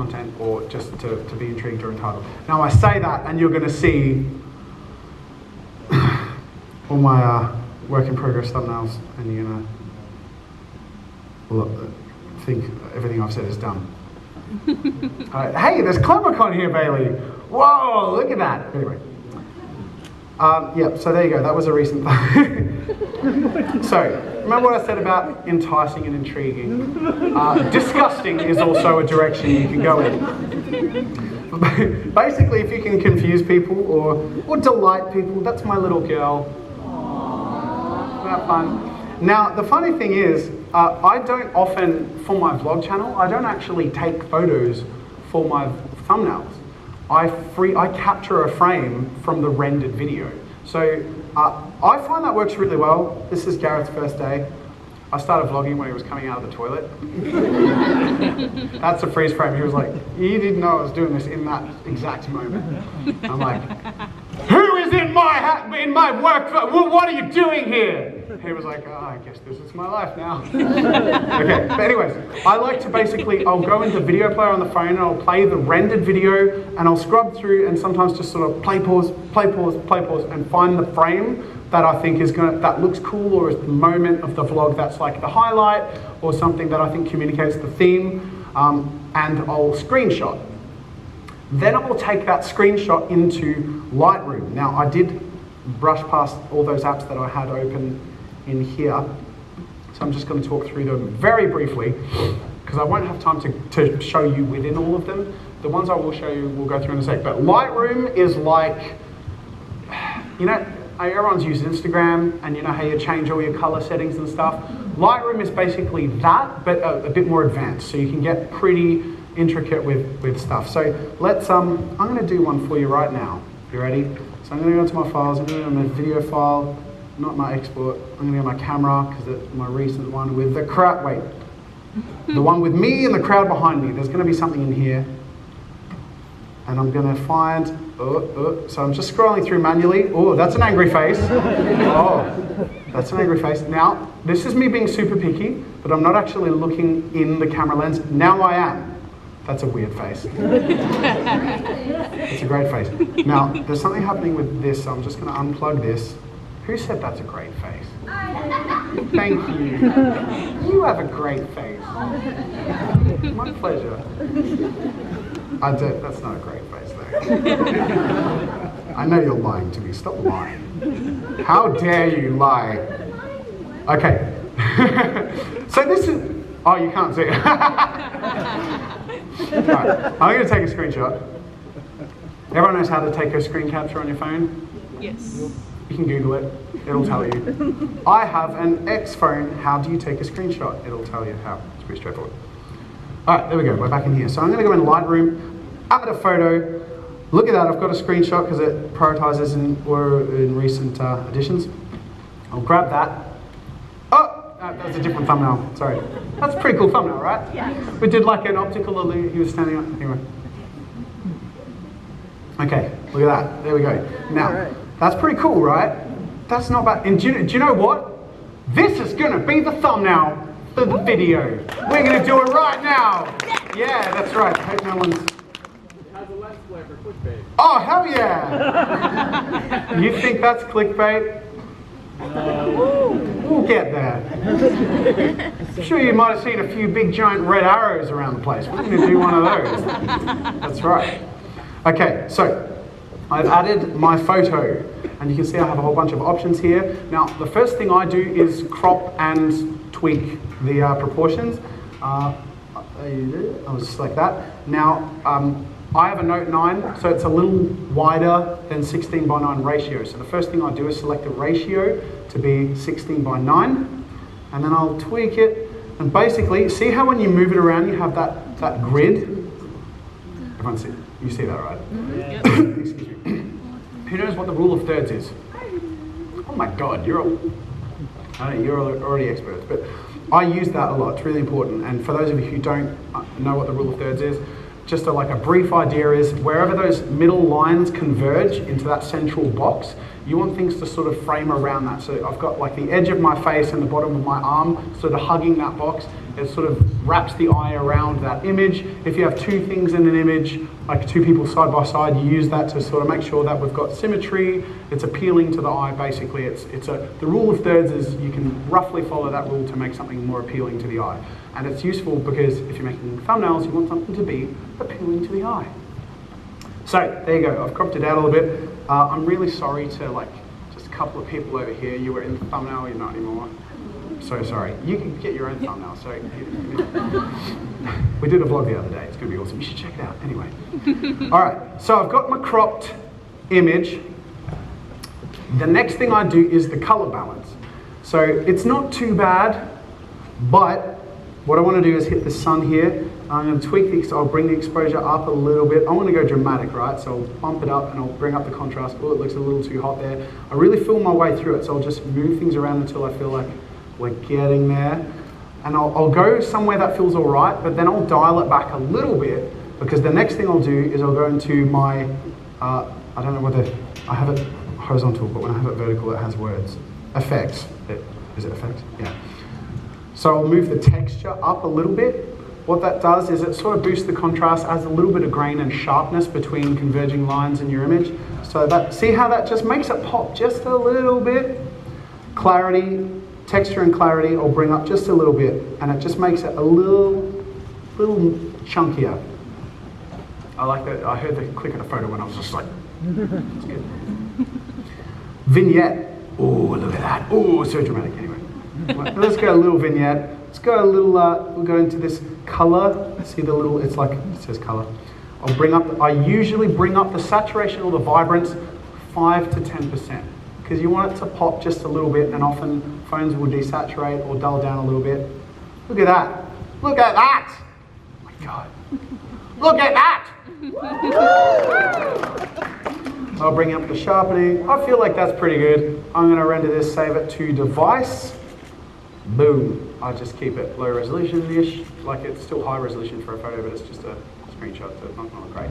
content or just to be intrigued or entitled. Now I say that and you're going to see all my work in progress thumbnails and you're going to think everything I've said is done. Hey, there's CleverCon here, Bailey. Whoa, look at that. Anyway. Yep, so there you go. That was a recent thing. So, remember what I said about enticing and intriguing? Disgusting is also a direction you can go in. Basically, if you can confuse people or delight people, that's my little girl. Isn't that fun? Now, the funny thing is, I don't often, for my vlog channel, I don't actually take photos for my thumbnails. I capture a frame from the rendered video. So I find that works really well. This is Garrett's first day. I started vlogging when he was coming out of the toilet. That's a freeze frame. He was like, you didn't know I was doing this in that exact moment. I'm like, who is in my work? What are you doing here? He was like, oh, I guess this is my life now. Okay, but anyways, I like to basically, I'll go into video player on the phone and I'll play the rendered video and I'll scrub through and sometimes just sort of play, pause, and find the frame that I think is that looks cool or is the moment of the vlog that's like the highlight or something that I think communicates the theme, and I'll screenshot. Then I will take that screenshot into Lightroom. Now I did brush past all those apps that I had open in here, so I'm just going to talk through them very briefly because I won't have time to show you within all of them. The ones I will show you we'll go through in a sec, but Lightroom is like, you know, everyone's used Instagram and you know how you change all your color settings and stuff. Lightroom is basically that, but a bit more advanced, so you can get pretty intricate with stuff. So let's, I'm going to do one for you right now. You ready? So I'm going to go into my files, I'm going to go to my video file, not my export. I'm going to go to my camera, because it's my recent one with the crowd, wait. The one with me and the crowd behind me. There's going to be something in here. And I'm going to find, so I'm just scrolling through manually. Oh, that's an angry face. Oh, that's an angry face. Now, this is me being super picky, but I'm not actually looking in the camera lens. Now I am. That's a weird face. It's a great face. Now, there's something happening with this, so I'm just going to unplug this. Who said that's a great face? Thank you. You have a great face. My pleasure. That's not a great face, though. I know you're lying to me. Stop lying. How dare you lie? Okay. So this is... Oh, you can't see it. Right. I'm going to take a screenshot. Everyone knows how to take a screen capture on your phone? Yes. You can Google it. It'll tell you. I have an X phone. How do you take a screenshot? It'll tell you how. It's pretty straightforward. All right, there we go. We're back in here. So I'm going to go in Lightroom, add a photo. Look at that. I've got a screenshot because it prioritizes in recent additions. I'll grab that. Oh, that's a different thumbnail. Sorry. That's a pretty cool thumbnail, right? Yeah. We did like an optical illusion. He was standing up. Anyway. Okay, look at that. There we go. Now, that's pretty cool, right? That's not bad. And do you know what? This is going to be the thumbnail for the video. We're going to do it right now. Yeah, that's right. I hope no one's... It has a lens flare for clickbait. Oh, hell yeah! You think that's clickbait? We'll get there. I'm sure you might have seen a few big giant red arrows around the place. We're going to do one of those. That's right. Okay, so I've added my photo, and you can see I have a whole bunch of options here. Now, the first thing I do is crop and tweak the proportions. I'll just select that. Now, I have a Note 9, so it's a little wider than 16:9 ratio. So the first thing I do is select the ratio to be 16:9, and then I'll tweak it. And basically, see how when you move it around, you have that grid? Everyone see? You see that, right? Yep. Excuse me. Who knows what the rule of thirds is? Oh my God, you're already experts, but I use that a lot. It's really important. And for those of you who don't know what the rule of thirds is, just like a brief idea is wherever those middle lines converge into that central box, you want things to sort of frame around that. So I've got like the edge of my face and the bottom of my arm sort of hugging that box. It sort of wraps the eye around that image. If you have two things in an image, like two people side by side, you use that to sort of make sure that we've got symmetry. It's appealing to the eye, basically. The rule of thirds is you can roughly follow that rule to make something more appealing to the eye. And it's useful because if you're making thumbnails, you want something to be appealing to the eye. So there you go, I've cropped it out a little bit. I'm really sorry to just a couple of people over here. You were in the thumbnail, you're not anymore. So sorry. You can get your own thumbnail. So we did a vlog the other day. It's going to be awesome. You should check it out. Anyway. All right. So I've got my cropped image. The next thing I do is the color balance. So it's not too bad, but what I want to do is hit the sun here. I'm going to tweak I'll bring the exposure up a little bit. I want to go dramatic, right? So I'll bump it up and I'll bring up the contrast. Oh, it looks a little too hot there. I really feel my way through it, so I'll just move things around until I feel like we're getting there. And I'll go somewhere that feels all right, but then I'll dial it back a little bit, because the next thing I'll do is I'll go into my, I don't know whether I have it horizontal, but when I have it vertical, it has words. Effects. Is it effects? Yeah. So I'll move the texture up a little bit. What that does is it sort of boosts the contrast, adds a little bit of grain and sharpness between converging lines in your image. So that, see how that just makes it pop just a little bit? Clarity, texture and clarity I'll bring up just a little bit, and it just makes it a little chunkier. I like that. I heard the click of the photo when I was just like, it's good. Vignette. Oh, look at that. Oh, so dramatic. Anyway, let's go a little vignette. Let's go a little, we'll go into this color. See the little, it's like, it says color. I usually bring up the saturation or the vibrance 5 to 10%, because you want it to pop just a little bit, and often phones will desaturate or dull down a little bit. Look at that. Look at that. Oh my God. Look at that. I'll bring up the sharpening. I feel like that's pretty good. I'm going to render this, save it to device. Boom. I just keep it low resolution-ish. Like, it's still high resolution for a photo, but it's just a screenshot, so it's not going to look great.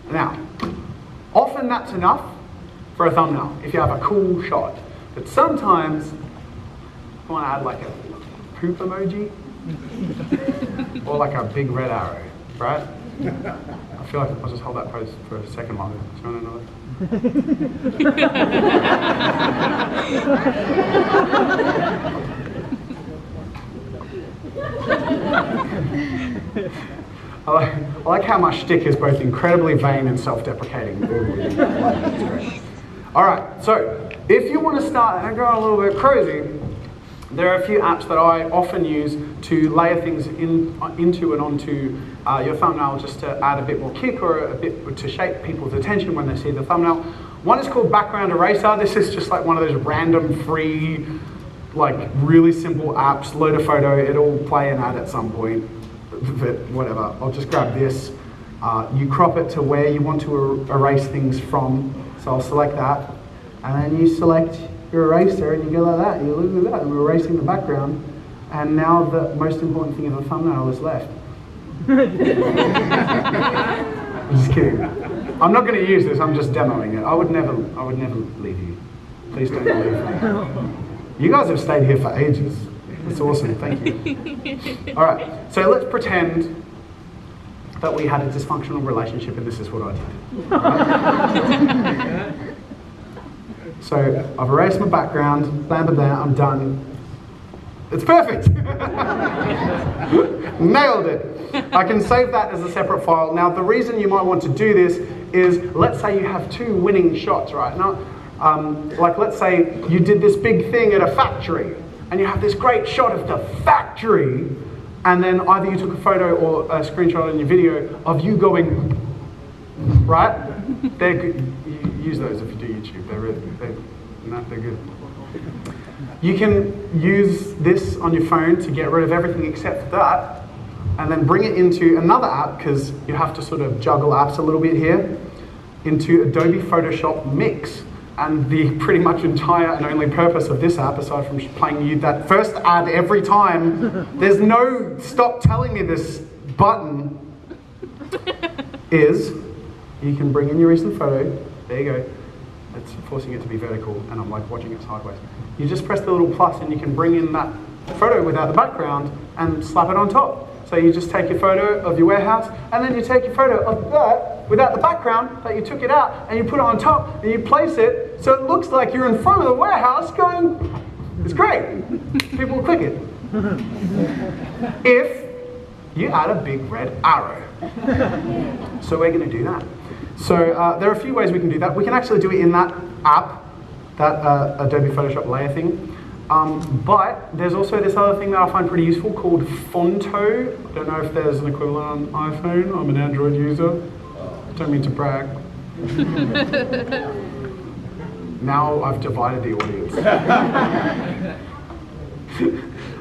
Now, often that's enough for a thumbnail if you have a cool shot. But sometimes you want to add like a poop emoji or like a big red arrow, right? I feel like I'll just hold that pose for a second longer. Do you want another? I like how my shtick is both incredibly vain and self-deprecating. All right, so if you want to start and go a little bit crazy, there are a few apps that I often use to layer things into and onto your thumbnail, just to add a bit more kick or a bit to shape people's attention when they see the thumbnail. One is called Background Eraser. This is just like one of those random free, like really simple apps. Load a photo, it'll play an ad at some point. But whatever, I'll just grab this. You crop it to where you want to erase things from. So I'll select that, and then you select your eraser and you go like that. You look at that, and we're erasing the background. And now the most important thing in the thumbnail is left. I'm just kidding. I'm not going to use this. I'm just demoing it. I would never leave you. Please don't leave. You guys have stayed here for ages. It's awesome. Thank you. All right. So let's pretend that we had a dysfunctional relationship, and this is what I did. Right? So I've erased my background. Blam, blam, blam. I'm done. It's perfect. Nailed it. I can save that as a separate file. Now, the reason you might want to do this is, let's say you have two winning shots, right? Now, like let's say you did this big thing at a factory, and you have this great shot of the factory, and then either you took a photo or a screenshot in your video of you going, right? They're good. You use those if you do YouTube. They're good. You can use this on your phone to get rid of everything except that, and then bring it into another app, because you have to sort of juggle apps a little bit here, into Adobe Photoshop Mix. And the pretty much entire and only purpose of this app, aside from playing you that first ad every time, there's no stop telling me this button, is you can bring in your recent photo, there you go, it's forcing it to be vertical, and I'm like watching it sideways. You just press the little plus and you can bring in that photo without the background and slap it on top. So you just take your photo of your warehouse, and then you take your photo of that without the background, that you took it out, and you put it on top, and you place it so it looks like you're in front of the warehouse going, it's great. People will click it. If you add a big red arrow. So we're going to do that. So there are a few ways we can do that. We can actually do it in that app, that Adobe Photoshop layer thing. But there's also this other thing that I find pretty useful called Fonto. I don't know if there's an equivalent on iPhone. I'm an Android user. Don't mean to brag. Now I've divided the audience.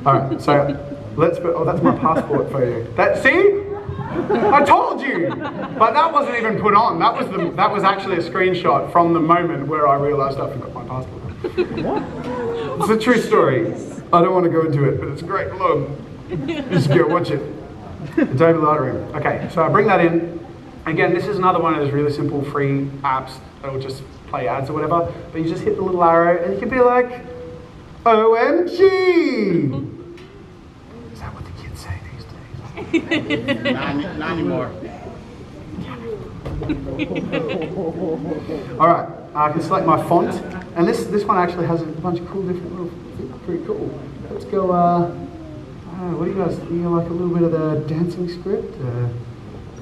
All right, so let's put, oh, that's my passport photo. See? I told you! But that wasn't even put on. That was actually a screenshot from the moment where I realized I forgot my passport. It's a true story. I don't want to go into it, but it's great. Look, just go watch it. Adobe Lightroom. Okay, so I bring that in. Again, this is another one of those really simple free apps that will just play ads or whatever. But you just hit the little arrow and you can be like, OMG! Is that what the kids say these days? Not anymore. All right, I can select my font, and this one actually has a bunch of cool different little, pretty cool. Let's go. What do you guys? You like a little bit of the dancing script,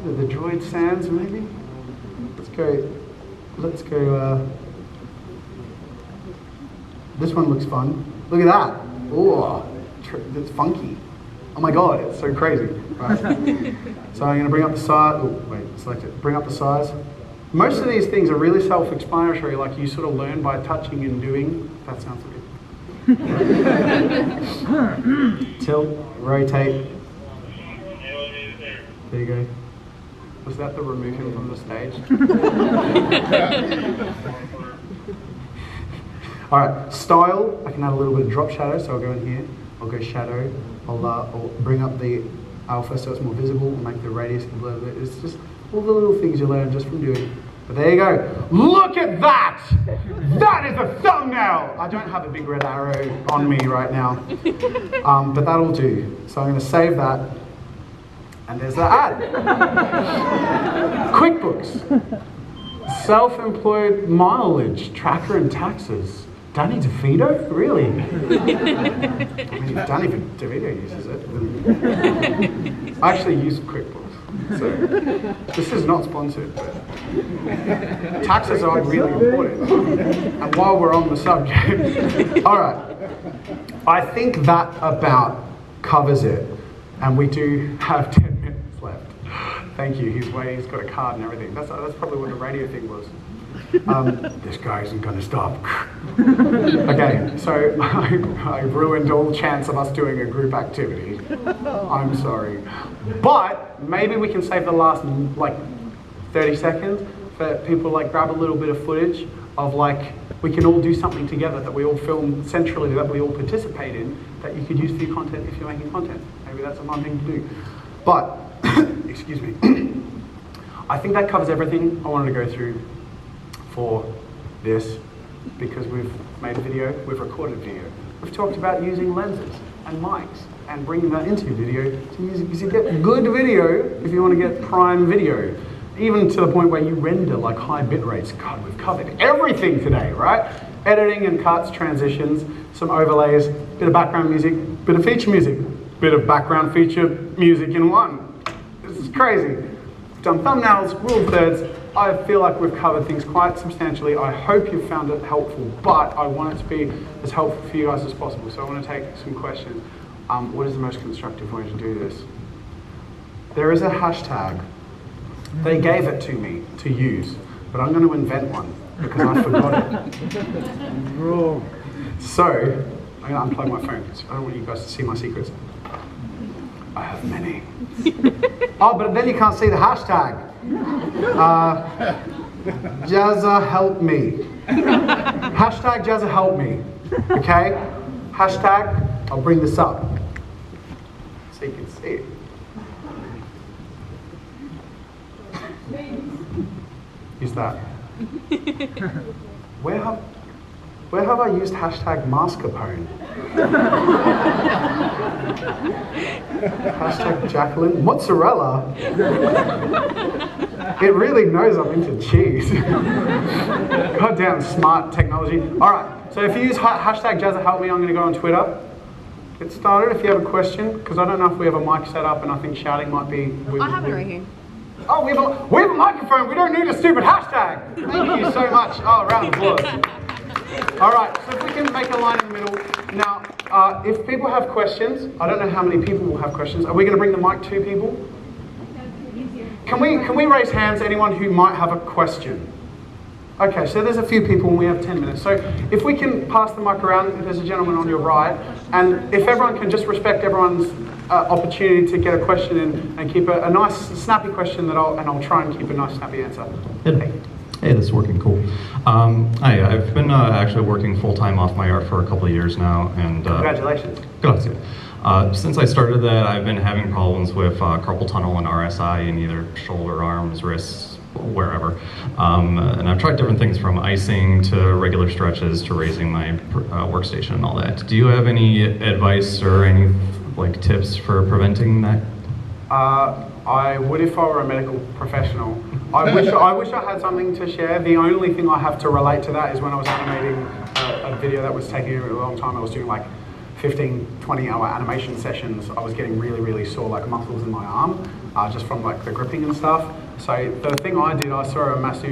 the droid sands maybe? Let's go. This one looks fun. Look at that. Oh, it's funky. Oh my god, it's so crazy. Right. So I'm going to bring up the size. Oh, wait, select it. Bring up the size. Most of these things are really self-explanatory, like you sort of learn by touching and doing. That sounds good. Tilt, rotate. There you go. Was that the remove him from the stage? All right, style. I can add a little bit of drop shadow, so I'll go in here. I'll go shadow. I'll bring up the alpha so it's more visible. I'll make the radius a little bit. It's just all the little things you learn just from doing. But there you go. Look at that! That is a thumbnail! I don't have a big red arrow on me right now, but that'll do. So I'm going to save that. And there's the ad. QuickBooks. Self-employed mileage, tracker and taxes. Danny DeVito? Really? I mean, if Danny DeVito uses it, then I actually use QuickBooks. So this is not sponsored, but taxes are really important. And while we're on the subject, all right, I think that about covers it. And we do have 10 minutes left. Thank you. He's got a card and everything. That's probably what the radio thing was. This guy isn't going to stop. Okay, so I've ruined all chance of us doing a group activity. I'm sorry. But maybe we can save the last, 30 seconds for people grab a little bit of footage of we can all do something together that we all film centrally, that we all participate in, that you could use for your content if you're making content. Maybe that's a fun thing to do. But, excuse me, I think that covers everything I wanted to go through for this, because we've made a video, we've recorded video. We've talked about using lenses and mics and bringing that into video to get good video if you want to get prime video. Even to the point where you render high bit rates. God, we've covered everything today, right? Editing and cuts, transitions, some overlays, bit of background music, bit of feature music, bit of background feature music in one. This is crazy. We've done thumbnails, rule of thirds. I feel like we've covered things quite substantially. I hope you found it helpful, but I want it to be as helpful for you guys as possible. So I want to take some questions. What is the most constructive way to do this? There is a hashtag. They gave it to me to use, but I'm going to invent one because I forgot it. So, I'm going to unplug my phone because I don't want you guys to see my secrets. I have many. Oh, but then you can't see the hashtag. Jazza help me. Hashtag Jazza help me. Okay? Hashtag, I'll bring this up so you can see it. Use that. Where have I used hashtag mascarpone? Hashtag Jacqueline. Mozzarella. It really knows I'm into cheese. Goddamn smart technology. All right, so if you use hashtag Jazza help me, I'm going to go on Twitter. Get started if you have a question, because I don't know if we have a mic set up, and I think shouting might be... I have it right here. Oh, we have a microphone. We don't need a stupid hashtag. Thank you so much. Oh, round of applause. All right, so if we can make a line in the middle. Now, if people have questions, I don't know how many people will have questions. Are we going to bring the mic to people? Can we raise hands, anyone who might have a question? Okay, so there's a few people and we have 10 minutes. So if we can pass the mic around, there's a gentleman on your right, and if everyone can just respect everyone's opportunity to get a question in and keep a nice, snappy question that I'll try and keep a nice, snappy answer. Hey, this is working cool. Hi, I've been actually working full-time off my art for a couple of years now, and Congratulations. Grazie. Since I started that, I've been having problems with carpal tunnel and RSI in either shoulder, arms, wrists, wherever. And I've tried different things from icing to regular stretches to raising my workstation and all that. Do you have any advice or any tips for preventing that? I would if I were a medical professional. I wish I had something to share. The only thing I have to relate to that is when I was animating a video that was taking a long time. I was doing like 15, 20-hour animation sessions. I was getting really, really sore, like muscles in my arm, just from like the gripping and stuff. So the thing I did, I saw a massive